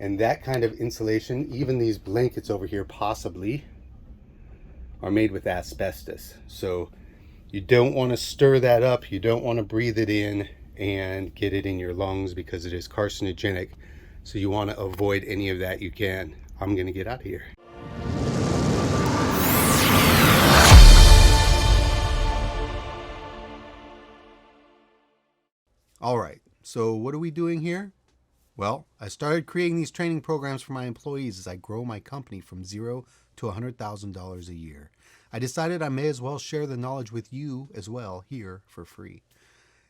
And that kind of insulation, even these blankets over here possibly, are made with asbestos. So you don't want to stir that up. You don't want to breathe it in and get it in your lungs because it is carcinogenic. So you want to avoid any of that you can. I'm going to get out of here. All right, so what are we doing here? Well, I started creating these training programs for my employees as I grow my company from $0 to $100,000 a year. I decided I may as well share the knowledge with you as well here for free.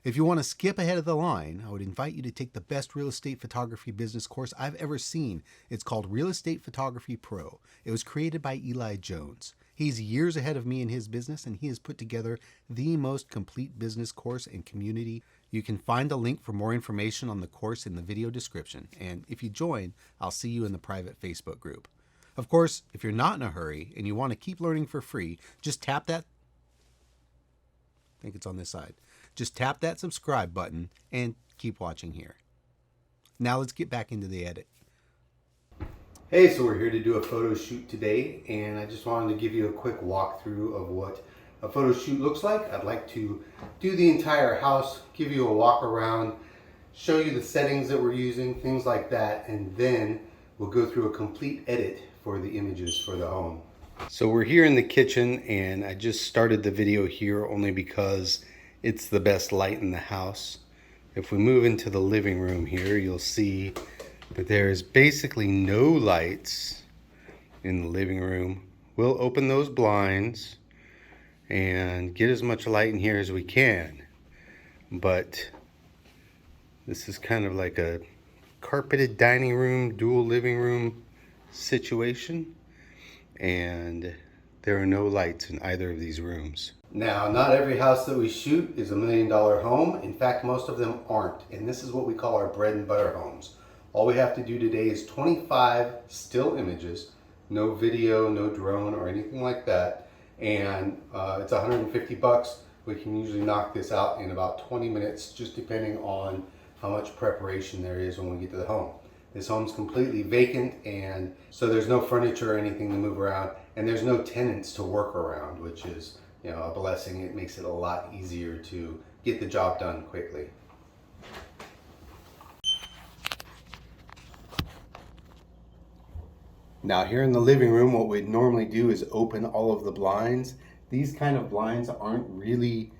If you want to skip ahead of the line, I would invite you to take the best real estate photography business course I've ever seen. It's called Real Estate Photography Pro. It was created by Eli Jones. He's years ahead of me in his business, and he has put together the most complete business course and community. You can find a link for more information on the course in the video description. And if you join, I'll see you in the private Facebook group. Of course, if you're not in a hurry and you want to keep learning for free, just tap that, I think it's on this side. Just tap that subscribe button and keep watching here. Now let's get back into the edit. Hey, so we're here to do a photo shoot today, and I just wanted to give you a quick walkthrough of what a photo shoot looks like. I'd like to do the entire house, give you a walk around, show you the settings that we're using, things like that, and then we'll go through a complete edit for the images for the home. So we're here in the kitchen, and I just started the video here only because it's the best light in the house. If we move into the living room here, you'll see that there's basically no lights in the living room. We'll open those blinds and get as much light in here as we can. But this is kind of like a carpeted dining room, dual living room situation. And there are no lights in either of these rooms. Now, not every house that we shoot is $1 million home. In fact, most of them aren't. And this is what we call our bread and butter homes. All we have to do today is 25 still images, no video, no drone or anything like that. And it's $150. We can usually knock this out in about 20 minutes, just depending on how much preparation there is when we get to the home. This home's completely vacant, and so there's no furniture or anything to move around, and there's no tenants to work around, which is, you know, a blessing. It makes it a lot easier to get the job done quickly. Now here in the living room, what we'd normally do is open all of the blinds. These kind of blinds aren't really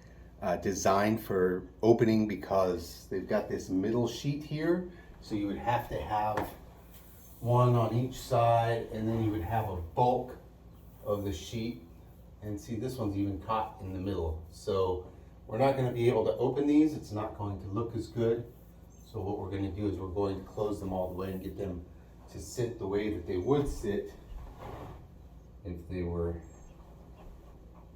designed for opening because they've got this middle sheet here. So you would have to have one on each side, and then you would have a bulk of the sheet. And see, this one's even caught in the middle. So we're not going to be able to open these. It's not going to look as good. So what we're going to do is we're going to close them all the way and get them to sit the way that they would sit if they were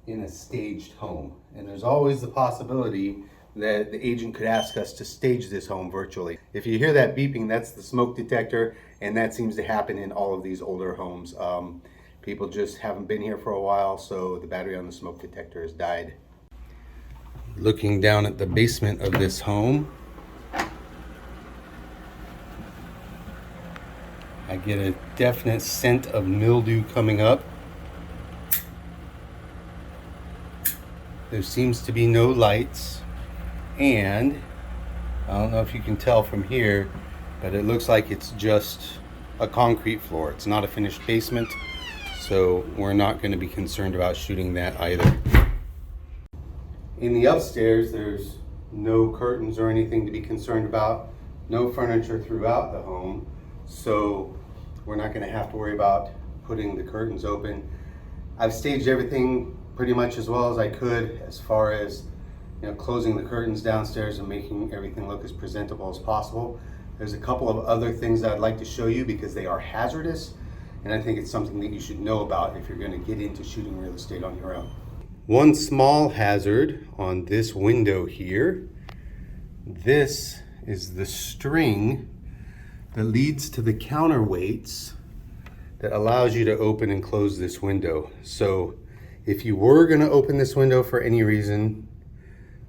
in a staged home. And there's always the possibility that the agent could ask us to stage this home virtually. If you hear that beeping, that's the smoke detector, and that seems to happen in all of these older homes. People just haven't been here for a while, so the battery on the smoke detector has died. Looking down at the basement of this home, I get a definite scent of mildew coming up. There seems to be no lights, and I don't know if you can tell from here, but it looks like it's just a concrete floor. It's not a finished basement, so we're not going to be concerned about shooting that either. In the upstairs, there's no curtains or anything to be concerned about, no furniture throughout the home, so we're not going to have to worry about putting the curtains open. I've staged everything pretty much as well as I could, as far as, you know, closing the curtains downstairs and making everything look as presentable as possible. There's a couple of other things that I'd like to show you because they are hazardous, and I think it's something that you should know about if you're going to get into shooting real estate on your own. One small hazard on this window here, this is the string that leads to the counterweights that allows you to open and close this window. So if you were going to open this window for any reason,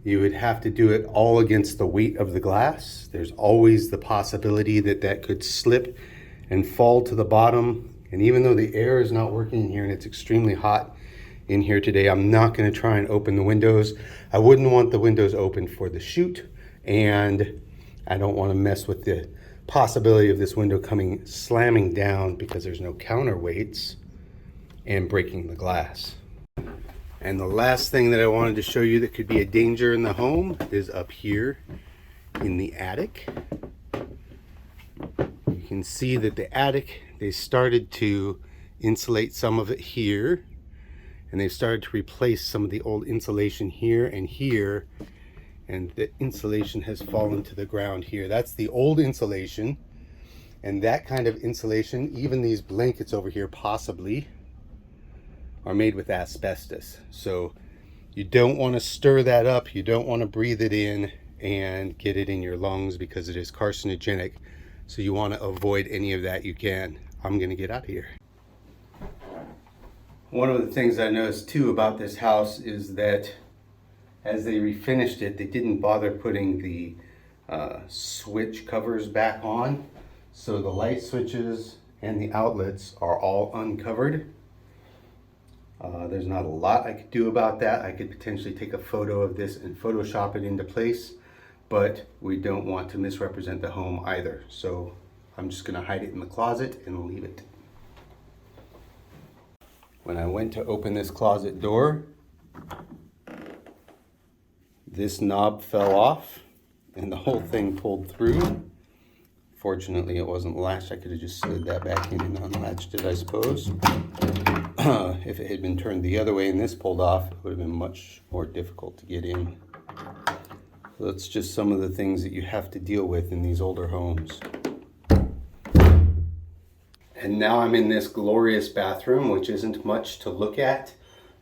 you would have to do it all against the weight of the glass. There's always the possibility that that could slip and fall to the bottom. And even though the air is not working in here and it's extremely hot in here today, I'm not going to try and open the windows. I wouldn't want the windows open for the shoot, and I don't want to mess with the possibility of this window slamming down because there's no counterweights and breaking the glass. And the last thing that I wanted to show you that could be a danger in the home is up here in the attic. You can see that the attic, they started to insulate some of it here, and they've started to replace some of the old insulation here, and the insulation has fallen to the ground here. That's the old insulation, and that kind of insulation, even these blankets over here possibly, are made with asbestos. So you don't want to stir that up, you don't want to breathe it in and get it in your lungs because it is carcinogenic. So you want to avoid any of that you can. I'm going to get out of here. One of the things I noticed too about this house is that as they refinished it, they didn't bother putting the switch covers back on. So the light switches and the outlets are all uncovered. There's not a lot I could do about that. I could potentially take a photo of this and Photoshop it into place, but we don't want to misrepresent the home either. So I'm just going to hide it in the closet and leave it. When I went to open this closet door, this knob fell off and the whole thing pulled through. Fortunately, it wasn't latched. I could have just slid that back in and unlatched it, I suppose. If it had been turned the other way and this pulled off, it would have been much more difficult to get in. So that's just some of the things that you have to deal with in these older homes. And now I'm in this glorious bathroom, which isn't much to look at.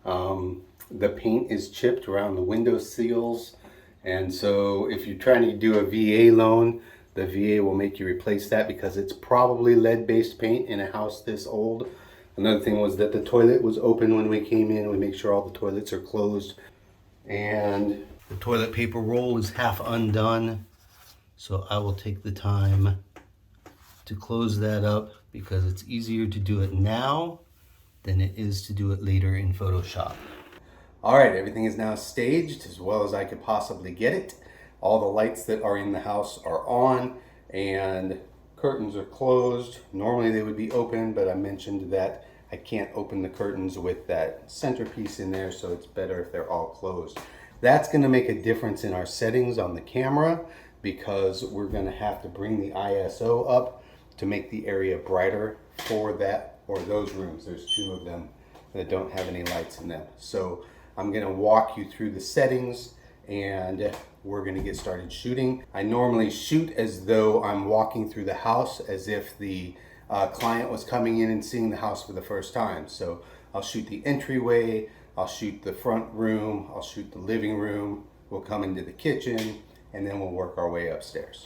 The paint is chipped around the window seals. And so if you're trying to do a VA loan, the VA will make you replace that because it's probably lead-based paint in a house this old. Another thing was that the toilet was open when we came in. We make sure all the toilets are closed. And the toilet paper roll is half undone. So I will take the time to close that up because it's easier to do it now than it is to do it later in Photoshop. All right, everything is now staged as well as I could possibly get it. All the lights that are in the house are on and curtains are closed. Normally they would be open, but I mentioned that I can't open the curtains with that centerpiece in there, so it's better if they're all closed. That's going to make a difference in our settings on the camera because we're going to have to bring the ISO up to make the area brighter for that or those rooms. There's two of them that don't have any lights in them. So I'm going to walk you through the settings and we're going to get started shooting. I normally shoot as though I'm walking through the house as if the client was coming in and seeing the house for the first time. So I'll shoot the entryway, I'll shoot the front room, I'll shoot the living room, we'll come into the kitchen, and then we'll work our way upstairs.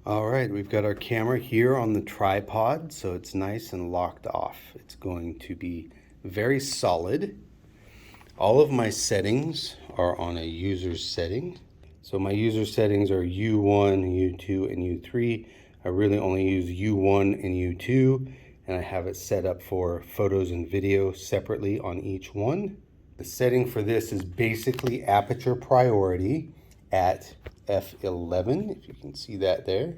All right, we've got our camera here on the tripod, so it's nice and locked off. It's going to be very solid. All of my settings are on a user setting. So my user settings are U1, U2, and U3. I really only use U1 and U2, and I have it set up for photos and video separately on each one. The setting for this is basically aperture priority at f11, if you can see that there.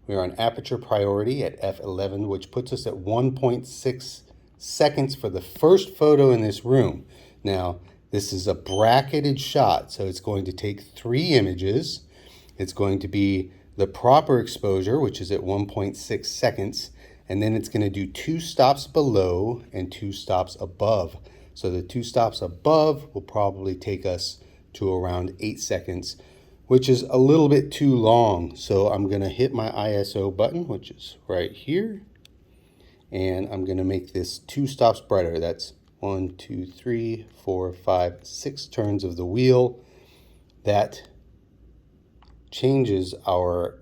We're on aperture priority at f11, which puts us at 1.6 seconds for the first photo in this room. Now, this is a bracketed shot, so it's going to take 3 images. It's going to be the proper exposure, which is at 1.6 seconds, and then it's going to do 2 stops below and 2 stops above. So the 2 stops above will probably take us to around 8 seconds, which is a little bit too long. So I'm going to hit my ISO button, which is right here, and I'm going to make this 2 stops brighter. That's 1, 2, 3, 4, 5, 6 turns of the wheel. That changes our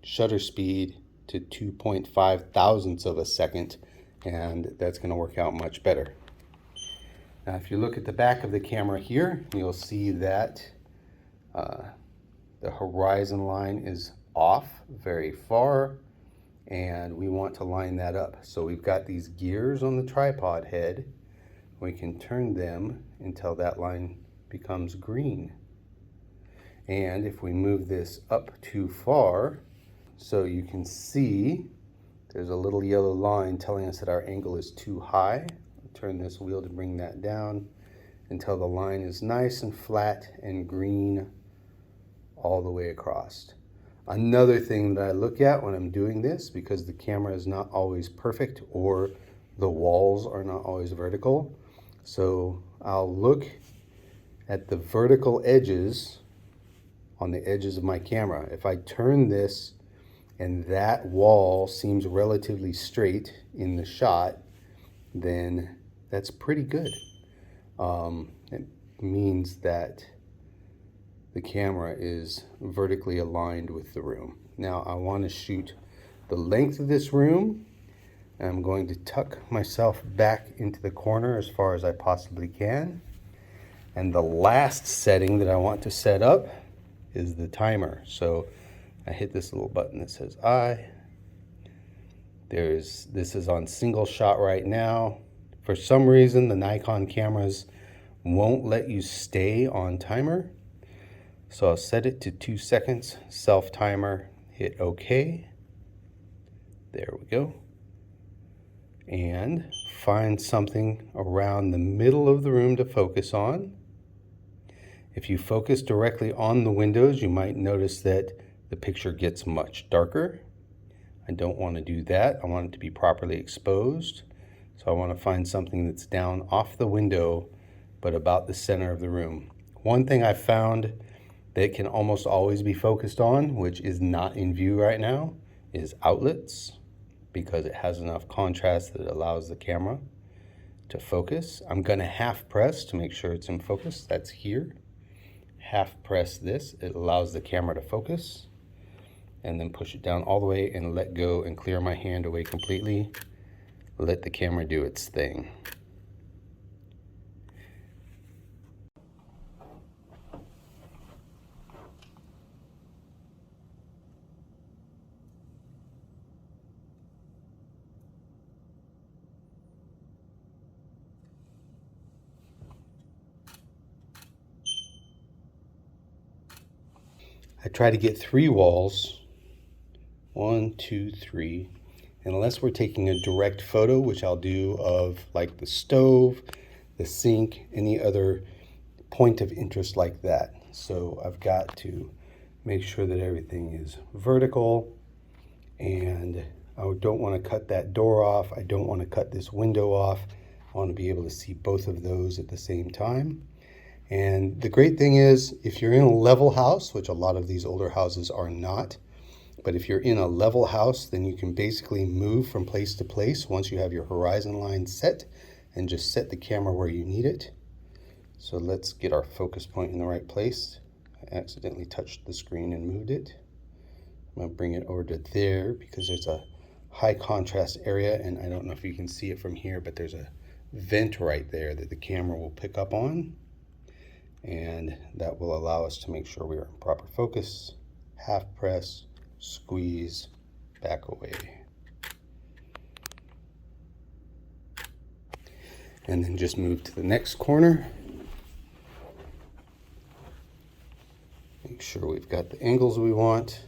shutter speed to 2.5 thousandths of a second, and that's going to work out much better. Now, if you look at the back of the camera here, you'll see that the horizon line is off very far, and we want to line that up. So we've got these gears on the tripod head. We can turn them until that line becomes green. And if we move this up too far, so you can see there's a little yellow line telling us that our angle is too high. Turn this wheel to bring that down until the line is nice and flat and green all the way across. Another thing that I look at when I'm doing this, because the camera is not always perfect or the walls are not always vertical, so I'll look at the vertical edges on the edges of my camera. If I turn this and that wall seems relatively straight in the shot, then that's pretty good. It means that the camera is vertically aligned with the room. Now I want to shoot the length of this room. I'm going to tuck myself back into the corner as far as I possibly can. And the last setting that I want to set up is the timer. So I hit this little button that says I. This is on single shot right now. For some reason, the Nikon cameras won't let you stay on timer. So I'll set it to 2 seconds, self timer, hit OK. There we go. And find something around the middle of the room to focus on. If you focus directly on the windows, you might notice that the picture gets much darker. I don't want to do that. I want it to be properly exposed. So I want to find something that's down off the window, but about the center of the room. One thing I found that can almost always be focused on, which is not in view right now, is outlets, because it has enough contrast that it allows the camera to focus. I'm going to half press to make sure it's in focus. That's here. Half press this. It allows the camera to focus. And then push it down all the way and let go and clear my hand away completely. Let the camera do its thing. I try to get 3 walls. 1, 2, 3. Unless we're taking a direct photo, which I'll do of like the stove, the sink, any other point of interest like that. So I've got to make sure that everything is vertical, and I don't want to cut that door off. I don't want to cut this window off. I want to be able to see both of those at the same time. And the great thing is, if you're in a level house, which a lot of these older houses are not, but if you're in a level house, then you can basically move from place to place once you have your horizon line set, and just set the camera where you need it. So let's get our focus point in the right place. I accidentally touched the screen and moved it. I'm going to bring it over to there because there's a high contrast area, and I don't know if you can see it from here, but there's a vent right there that the camera will pick up on. And that will allow us to make sure we are in proper focus. Half press, squeeze, back away. And then just move to the next corner. Make sure we've got the angles we want.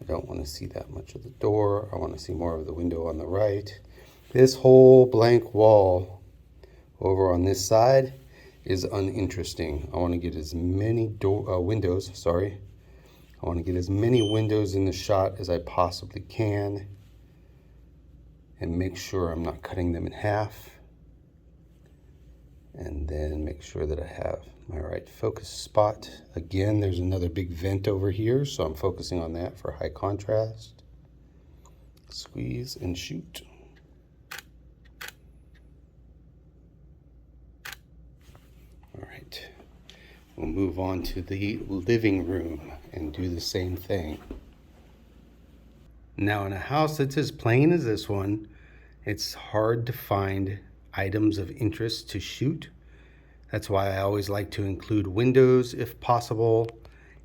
I don't want to see that much of the door. I want to see more of the window on the right. This whole blank wall over on this side is uninteresting. I want to get as many windows, I want to get as many windows in the shot as I possibly can, and make sure I'm not cutting them in half. And then make sure that I have my right focus spot. Again, there's another big vent over here, so I'm focusing on that for high contrast. Squeeze and shoot. All right, we'll move on to the living room and do the same thing. Now, in a house that's as plain as this one, it's hard to find items of interest to shoot. That's why I always like to include windows if possible.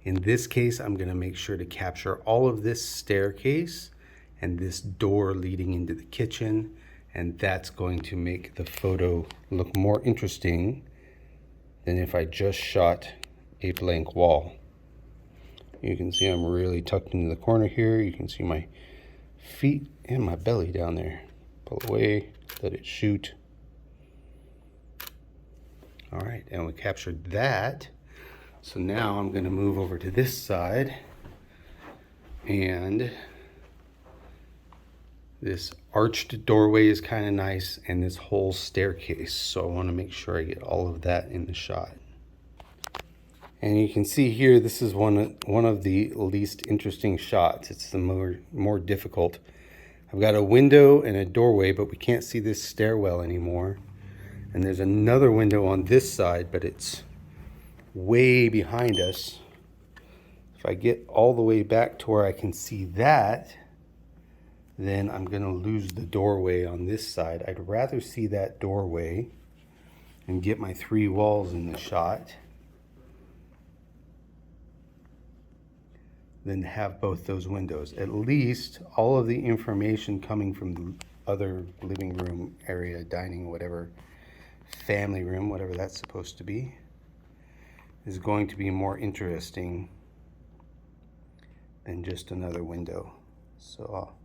In this case, I'm going to make sure to capture all of this staircase and this door leading into the kitchen, and that's going to make the photo look more interesting than if I just shot a blank wall. You can see I'm really tucked into the corner here. You can see my feet and my belly down there. Pull away, let it shoot. All right, and we captured that. So now I'm gonna move over to this side, and this arched doorway is kind of nice, and this whole staircase. So I wanna make sure I get all of that in the shot. And you can see here, this is one of the least interesting shots. It's the more difficult. I've got a window and a doorway, but we can't see this stairwell anymore. And there's another window on this side, but it's way behind us. If I get all the way back to where I can see that, then I'm gonna lose the doorway on this side. I'd rather see that doorway and get my 3 walls in the shot than have both those windows. At least all of the information coming from the other living room area, dining, whatever, family room, whatever that's supposed to be, is going to be more interesting than just another window. So I'll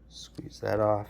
squeeze that off.